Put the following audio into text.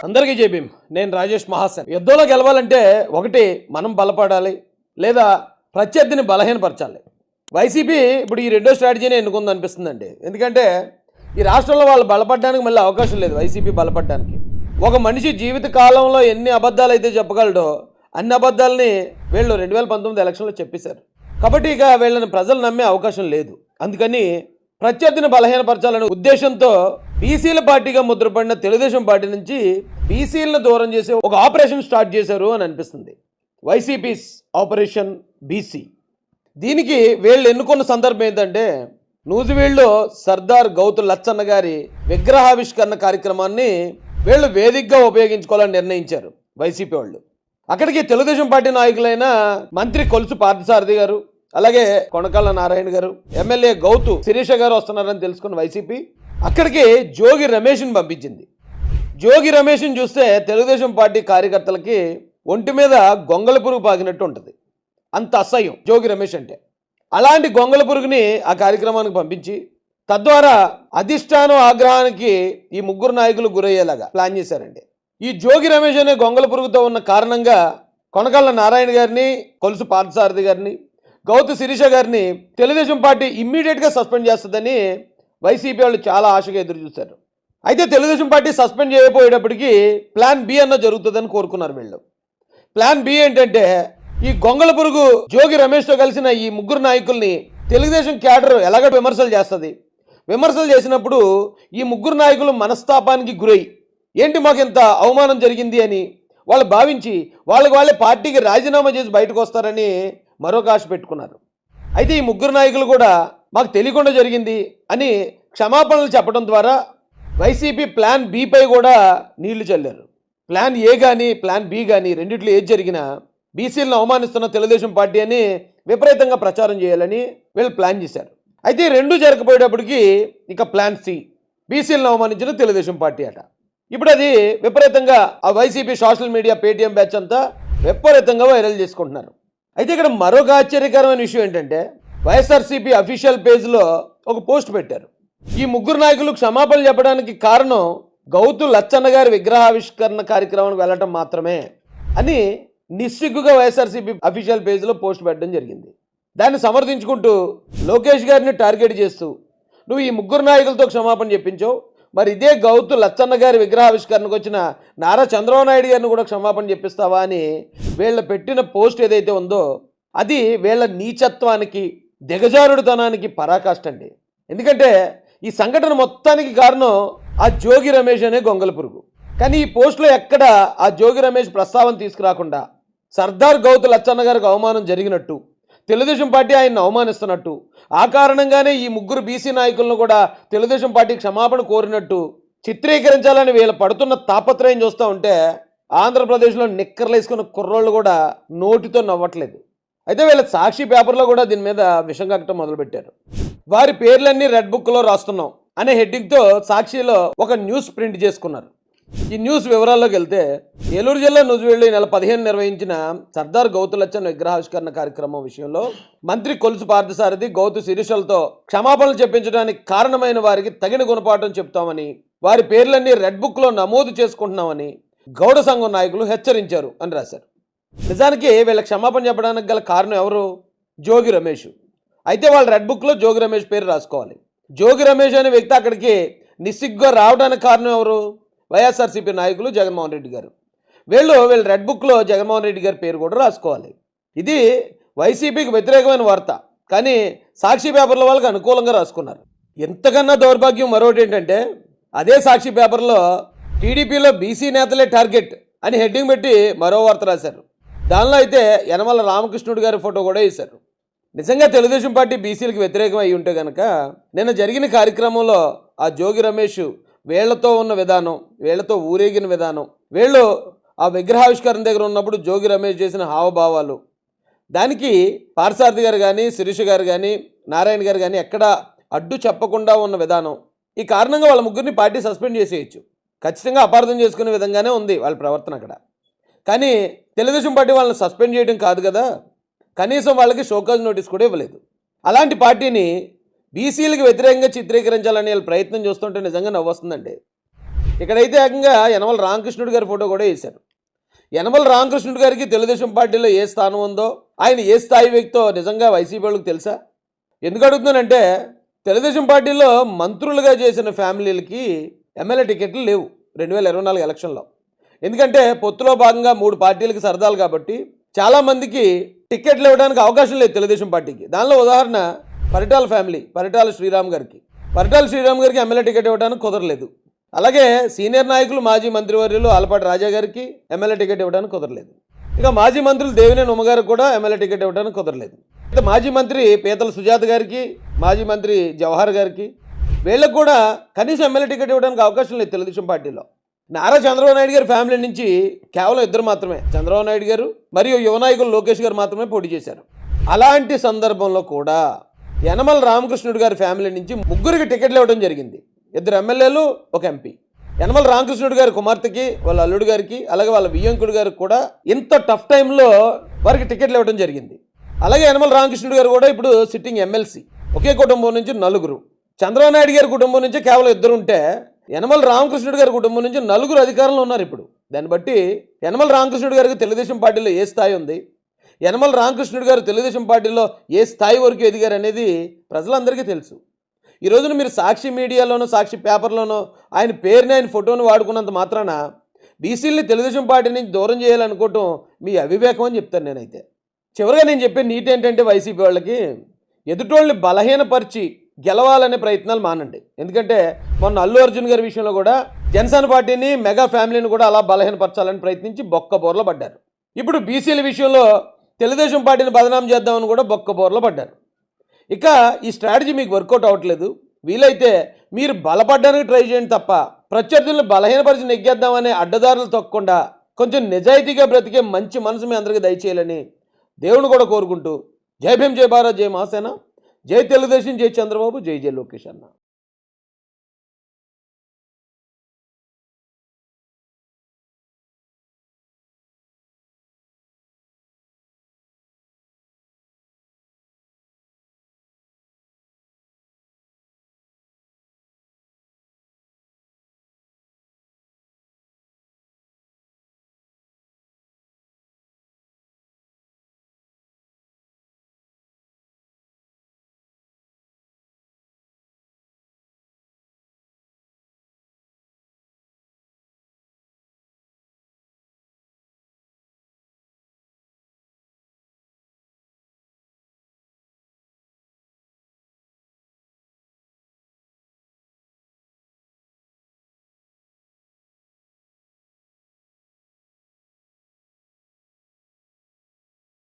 అందరికీ జై భీమ్. నేను రాజేష్ మహాసేన్. యుద్ధంలో గెలవాలంటే ఒకటి మనం బలపడాలి, లేదా ప్రత్యర్థిని బలహీనపరచాలి. వైసీపీ ఇప్పుడు ఈ రెండో స్ట్రాటజీని ఎన్నుకుంది అనిపిస్తుందండి. ఎందుకంటే ఈ రాష్ట్రంలో వాళ్ళు బలపడడానికి మళ్ళీ అవకాశం లేదు. వైసీపీ బలపడడానికి ఒక మనిషి జీవిత కాలంలో ఎన్ని అబద్ధాలు అయితే చెప్పగలడో అన్ని అబద్ధాలని వీళ్ళు 2019 ఎలక్షన్లో చెప్పేశారు. కాబట్టి ఇక వీళ్ళని ప్రజలు నమ్మే అవకాశం లేదు. అందుకని ప్రత్యర్థిని బలహీనపరచాలనే ఉద్దేశంతో బీసీల పార్టీగా ముద్రపడిన తెలుగుదేశం పార్టీ నుంచి బీసీలను దూరం చేసే ఒక ఆపరేషన్ స్టార్ట్ చేశారు అని అనిపిస్తుంది. వైసీపీస్ ఆపరేషన్ బీసీ. దీనికి వీళ్ళు ఎన్నుకున్న సందర్భం ఏంటంటే నూజివీడులో సర్దార్ గౌతు లచ్చన్న గారి విగ్రహావిష్కరణ కార్యక్రమాన్ని వీళ్ళు వేదికగా ఉపయోగించుకోవాలని నిర్ణయించారు వైసీపీ వాళ్ళు. అక్కడికి తెలుగుదేశం పార్టీ నాయకులైన మంత్రి కొలుసు పార్థసారథి గారు, అలాగే కొనకళ్ళ నారాయణ గారు, ఎమ్మెల్యే గౌతు శిరీష గారు వస్తున్నారని తెలుసుకున్న వైసీపీ అక్కడికి జోగి రమేష్ని పంపించింది. జోగి రమేష్ని చూస్తే తెలుగుదేశం పార్టీ కార్యకర్తలకి ఒంటి మీద గొంగళ పురుగు పాకినట్టు ఉంటుంది. అంత అసహ్యం జోగి రమేష్ అంటే. అలాంటి గొంగళ పురుగుని ఆ కార్యక్రమానికి పంపించి తద్వారా అధిష్టానం ఆగ్రహానికి ఈ ముగ్గురు నాయకులు గురయ్యేలాగా ప్లాన్ చేశారండి. ఈ జోగి రమేష్ అనే గొంగళ పురుగుతో ఉన్న కారణంగా కొనకళ్ళ నారాయణ గారిని, కొలుసు పార్థసారథి గారిని, గౌతు శిరీష గారిని తెలుగుదేశం పార్టీ ఇమ్మీడియట్గా సస్పెండ్ చేస్తుందని వైసీపీ వాళ్ళు చాలా ఆశగా ఎదురు చూశారు. అయితే తెలుగుదేశం పార్టీ సస్పెండ్ చేయబోయేటప్పటికీ ప్లాన్ బి అన్న జరుగుతుందని కోరుకున్నారు వీళ్ళు. ప్లాన్ బి ఏంటంటే ఈ గొంగళ పురుగు జోగి రమేష్తో కలిసిన ఈ ముగ్గురు నాయకుల్ని తెలుగుదేశం క్యాడర్ ఎలాగ విమర్శలు చేస్తుంది. విమర్శలు చేసినప్పుడు ఈ ముగ్గురు నాయకులు మనస్తాపానికి గురై ఏంటి మాకు ఇంత అవమానం జరిగింది అని వాళ్ళు భావించి వాళ్ళే పార్టీకి రాజీనామా చేసి బయటకు వస్తారని మరొక ఆశ పెట్టుకున్నారు. అయితే ఈ ముగ్గురు నాయకులు కూడా మాకు తెలియకుండా జరిగింది అని క్షమాపణలు చెప్పడం ద్వారా వైసీపీ ప్లాన్ బిపై కూడా నీళ్లు చల్లారు. ప్లాన్ ఏ కానీ ప్లాన్ బి కానీ రెండిట్లో ఏది జరిగినా బీసీలను అవమానిస్తున్న తెలుగుదేశం పార్టీ అని విపరీతంగా ప్రచారం చేయాలని వీళ్ళు ప్లాన్ చేశారు. అయితే రెండు జరగబోయేటప్పటికి ఇక ప్లాన్ సి, బీసీలను అవమానించిన తెలుగుదేశం పార్టీ అట. ఇప్పుడు అది విపరీతంగా ఆ YCP social media Paytm batch అంతా విపరీతంగా వైరల్ చేసుకుంటున్నారు. అయితే ఇక్కడ మరొక ఆశ్చర్యకరమైన విషయం ఏంటంటే వైఎస్ఆర్సీపీ అఫీషియల్ పేజ్లో ఒక పోస్ట్ పెట్టారు. ఈ ముగ్గురు నాయకులు క్షమాపణలు చెప్పడానికి కారణం గౌతు లచ్చన్న గారి విగ్రహావిష్కరణ కార్యక్రమానికి వెళ్ళటం మాత్రమే అని నిస్సిగ్గుగా వైఎస్ఆర్సీపీ అఫీషియల్ పేజ్లో పోస్ట్ పెట్టడం జరిగింది. దాన్ని సమర్థించుకుంటూ లోకేష్ గారిని టార్గెట్ చేస్తూ నువ్వు ఈ ముగ్గురు నాయకులతో క్షమాపణ చెప్పించావు, మరి ఇదే గౌతు లచ్చన్న గారి విగ్రహావిష్కరణకు వచ్చిన నారా చంద్రబాబు నాయుడు గారిని కూడా క్షమాపణ చెప్పిస్తావా అని వీళ్ళ పెట్టిన పోస్ట్ ఏదైతే ఉందో అది వీళ్ళ నీచత్వానికి, దిగజారుడుతనానికి పరాకాష్ట అండి. ఎందుకంటే ఈ సంఘటన మొత్తానికి కారణం ఆ జోగి రమేష్ అనే గొంగళ పురుగు. కానీ ఈ పోస్టులో ఎక్కడ ఆ జోగి రమేష్ ప్రస్తావన తీసుకురాకుండా సర్దార్ గౌతు లచ్చన్న గారికి అవమానం జరిగినట్టు, తెలుగుదేశం పార్టీ ఆయన్ని అవమానిస్తున్నట్టు, ఆ కారణంగానే ఈ ముగ్గురు బీసీ నాయకులను కూడా తెలుగుదేశం పార్టీ క్షమాపణ కోరినట్టు చిత్రీకరించాలని వీళ్ళు పడుతున్న తాపత్రయం చూస్తూ ఉంటే ఆంధ్రప్రదేశ్లో నిక్కర్లు వేసుకున్న కుర్రోళ్ళు కూడా నోటితో నవ్వట్లేదు. అయితే వీళ్ళ సాక్షి పేపర్లో కూడా దీని మీద విషం కక్కటం మొదలుపెట్టారు. వారి పేర్లన్నీ రెడ్ బుక్లో రాస్తున్నాం అనే హెడ్డింగ్తో సాక్షిలో ఒక న్యూస్ ప్రింట్ చేసుకున్నారు. ఈ న్యూస్ వివరాల్లోకి వెళ్తే ఏలూరు జిల్లా నూజివీడులో ఈ నెల 15 నిర్వహించిన సర్దార్ గౌతు లచ్చన్న విగ్రహావిష్కరణ కార్యక్రమం విషయంలో మంత్రి కొలుసు పార్థసారథి, గౌతు శిరీషలతో క్షమాపణలు చెప్పించడానికి కారణమైన వారికి తగిన గుణపాఠం చెప్తామని, వారి పేర్లన్నీ రెడ్ బుక్లో నమోదు చేసుకుంటున్నామని గౌడ సంఘం నాయకులు హెచ్చరించారు అని రాశారు. నిజానికి వీళ్ళ క్షమాపణ చెప్పడానికి గల కారణం ఎవరు? జోగి రమేష్. అయితే వాళ్ళు రెడ్ బుక్లో జోగి రమేష్ పేరు రాసుకోవాలి. జోగి రమేష్ అనే వ్యక్తి అక్కడికి నిస్సిగ్గుగా రావడానికి కారణం ఎవరు? వైఎస్ఆర్సీపీ నాయకులు జగన్మోహన్ రెడ్డి గారు. వీళ్ళ రెడ్ బుక్లో జగన్మోహన్ రెడ్డి గారి పేరు కూడా రాసుకోవాలి. ఇది వైసీపీకి వ్యతిరేకమైన వార్త, కానీ సాక్షి పేపర్లో వాళ్ళకి అనుకూలంగా రాసుకున్నారు. ఎంతకన్నా దౌర్భాగ్యం మరొకటి ఏంటంటే అదే సాక్షి పేపర్లో టీడీపీలో బీసీ నేతలే టార్గెట్ అని హెడ్డింగ్ పెట్టి మరో వార్త రాశారు. దానిలో అయితే యనమల రామకృష్ణుడు గారి ఫోటో కూడా వేశారు. నిజంగా తెలుగుదేశం పార్టీ బీసీలకు వ్యతిరేకం అయి ఉంటే కనుక నిన్న జరిగిన కార్యక్రమంలో ఆ జోగి రమేష్ వీళ్లతో ఉన్న విధానం, వీళ్లతో ఊరేగిన విధానం, వీళ్ళు ఆ విగ్రహావిష్కరణ దగ్గర ఉన్నప్పుడు జోగి రమేష్ చేసిన హావభావాలు, దానికి పార్థసారథి గారు కానీ, శిరీష గారు కానీ, నారాయణ గారు కానీ ఎక్కడ అడ్డు చెప్పకుండా ఉన్న విధానం, ఈ కారణంగా వాళ్ళ ముగ్గురిని పార్టీ సస్పెండ్ చేసేయచ్చు. ఖచ్చితంగా అపార్థం చేసుకునే విధంగానే ఉంది వాళ్ళ ప్రవర్తన అక్కడ. కానీ తెలుగుదేశం పార్టీ వాళ్ళని సస్పెండ్ చేయడం కాదు కదా, కనీసం వాళ్ళకి షోకాజ్ నోటీస్ కూడా ఇవ్వలేదు. అలాంటి పార్టీని బీసీలకు వ్యతిరేకంగా చిత్రీకరించాలని ప్రయత్నం చేస్తుంటే నిజంగా నవ్వొస్తుందండి. ఇక్కడైతే ఏకంగా యనమల రామకృష్ణుడు గారి ఫోటో కూడా వేశారు. యనమల రామకృష్ణుడు గారికి తెలుగుదేశం పార్టీలో ఏ స్థానం ఉందో, ఆయన ఏ స్థాయి వ్యక్తో నిజంగా వైసీపీ వాళ్ళకి తెలుసా? ఎందుకు అడుగుతున్నానంటే, తెలుగుదేశం పార్టీలో మంత్రులుగా చేసిన ఫ్యామిలీలకి ఎమ్మెల్యే టికెట్లు లేవు 2024 ఎలక్షన్లో. ఎందుకంటే పొత్తులో భాగంగా 3 పార్టీలకి సరదాలు కాబట్టి చాలామందికి టికెట్లు ఇవ్వడానికి అవకాశం లేదు తెలుగుదేశం పార్టీకి. దానిలో ఉదాహరణ పరిటాల ఫ్యామిలీ, పరిటాల శ్రీరామ్ గారికి. పరిటాల శ్రీరామ్ గారికి ఎమ్మెల్యే టికెట్ ఇవ్వడానికి కుదరలేదు. అలాగే సీనియర్ నాయకులు మాజీ మంత్రివర్యులు ఆలపాటి రాజా గారికి ఎమ్మెల్యే టికెట్ ఇవ్వడానికి కుదరలేదు. ఇక మాజీ మంత్రులు దేవినేని ఉమ్మ గారికి కూడా ఎమ్మెల్యే టికెట్ ఇవ్వడానికి కుదరలేదు. అయితే మాజీ మంత్రి పీతల సుజాత గారికి, మాజీ మంత్రి జవహర్ గారికి, వీళ్ళకి కూడా కనీసం ఎమ్మెల్యే టికెట్ ఇవ్వడానికి అవకాశం లేదు తెలుగుదేశం పార్టీలో. నారా చంద్రబాబు నాయుడు గారి ఫ్యామిలీ నుంచి కేవలం 2 మాత్రమే, చంద్రబాబు నాయుడు గారు మరియు యువ నాయకులు లోకేష్ గారు మాత్రమే పోటీ చేశారు. అలాంటి సందర్భంలో కూడా యనమల రామకృష్ణుడు గారి ఫ్యామిలీ నుంచి 3కి టికెట్లు ఇవ్వడం జరిగింది. 2 ఎమ్మెల్యేలు, 1 ఎంపీ. యనమల రామకృష్ణుడు గారి కుమార్తెకి, వాళ్ళ అల్లుడు గారికి, అలాగే వాళ్ళ వియ్యంకుడు గారికి కూడా ఇంత టఫ్ టైంలో వారికి టికెట్లు ఇవ్వడం జరిగింది. అలాగే యనమల రామకృష్ణుడు గారు కూడా ఇప్పుడు సిట్టింగ్ ఎమ్మెల్సీ. ఒకే కుటుంబం నుంచి 4. చంద్రబాబు నాయుడు గారి కుటుంబం నుంచి కేవలం 2 ఉంటే యనమల రామకృష్ణుడు గారి కుటుంబం నుంచి 4 అధికారంలో ఉన్నారు ఇప్పుడు. దాన్ని బట్టి యనమల రామకృష్ణుడు గారికి తెలుగుదేశం పార్టీలో ఏ స్థాయి ఉంది, యనమల రామకృష్ణుడు గారు తెలుగుదేశం పార్టీలో ఏ స్థాయి వరకు ఎదిగారు అనేది ప్రజలందరికీ తెలుసు. ఈ రోజున మీరు సాక్షి మీడియాలోనో, సాక్షి పేపర్లోనో ఆయన పేరుని, ఆయన ఫోటోని వాడుకున్నంత మాత్రాన బీసీలని తెలుగుదేశం పార్టీ నుంచి దూరం చేయాలనుకోవటం మీ అవివేకం అని చెప్తాను నేనైతే. చివరిగా నేను చెప్పే నీతి ఏంటంటే, వైసీపీ వాళ్ళకి ఎదుటోళ్ళని బలహీనపరిచి గెలవాలనే ప్రయత్నాలు మానండి. ఎందుకంటే మొన్న అల్లు అర్జున్ గారి విషయంలో కూడా జనసేన పార్టీని, మెగా ఫ్యామిలీని కూడా అలా బలహీనపరచాలని ప్రయత్నించి బొక్కబోర్లో పడ్డారు. ఇప్పుడు బీసీల విషయంలో తెలుగుదేశం పార్టీని బదనాం చేద్దామని కూడా బొక్కబోర్లో పడ్డారు. ఇక ఈ స్ట్రాటజీ మీకు వర్కౌట్ అవ్వట్లేదు. వీలైతే మీరు బలపడడానికి ట్రై చేయండి తప్ప ప్రత్యర్థులను బలహీనపరిచి నెగ్గేద్దామనే అడ్డదారులు తొక్కకుండా కొంచెం నిజాయితీగా బ్రతికే మంచి మనసు మీ అందరికీ దయచేయాలని దేవుని కూడా కోరుకుంటూ, జై భీమ్, జై భారత్, జై మహాసేన, జై తెలుగుదేశం, జై చంద్రబాబు, జై జై లోకేష్ అన్న.